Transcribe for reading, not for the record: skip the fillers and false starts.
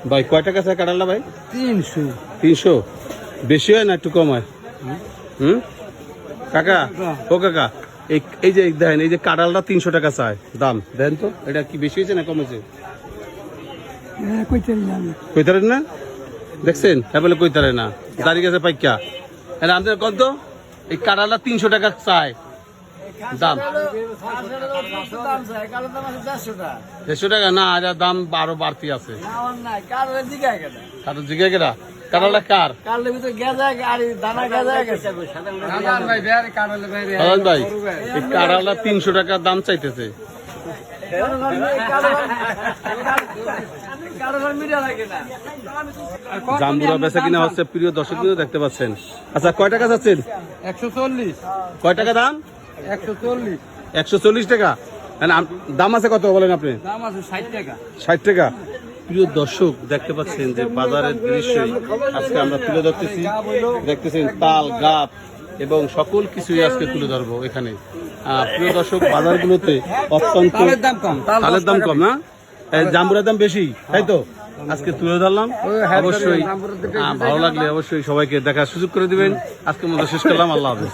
ভাই কয় টাকা চাই কাঁঠালটা ভাই? 300। 300 বেশি হয় না একটু কম হয়? কাকা ও কাকা এই যে দেখেন এই যে কাঁঠালটা 300 টাকা চায় দাম, দেখেন তো এটা কি বেশি হয়েছে না কমেছে? কইতারেন না, দেখছেন? হ্যাঁ বলে কইতারে না, দাঁড়িয়ে গেছে পাইকা। আমাদের কত এই কাঁঠালটা 300 টাকা চায় দাম? 150 টাকা না, এটা দাম আরো বাড়তি আছে। কারো জিজ্ঞাসা কেনা কাঁঠালটা কার? ভাই এই কাঁঠালটা 300 টাকা দাম চাইতেছে। জাম্বুরা বেচা কিনা হচ্ছে প্রিয় দর্শক, দেখতে পাচ্ছেন। আচ্ছা কয় টাকা চাচ্ছেন? 140। কয় টাকা দাম? 140। 140 টাকা। দাম আছে কত বলেন আপনি? দাম আছে 60 টাকা। 60 টাকা। প্রিয় দর্শক দেখতে পাচ্ছেন যে বাজারের দৃশ্যই আজকে আমরা তুলে ধরতেছি। দেখতেছেন তাল গাছ এবং সকল কিছুই আজকে তুলে ধরবো এখানে। প্রিয় দর্শক বাজারগুলোতে অত্যন্ত তালের দাম কম না, জাম্বুরার দাম বেশি, তাই তো? আজকে তুলে ধরলাম। অবশ্যই ভালো লাগলে অবশ্যই সবাইকে দেখার সুযোগ করে দিবেন। আজকের মতো শেষ করলাম। আল্লাহ হাফেজ।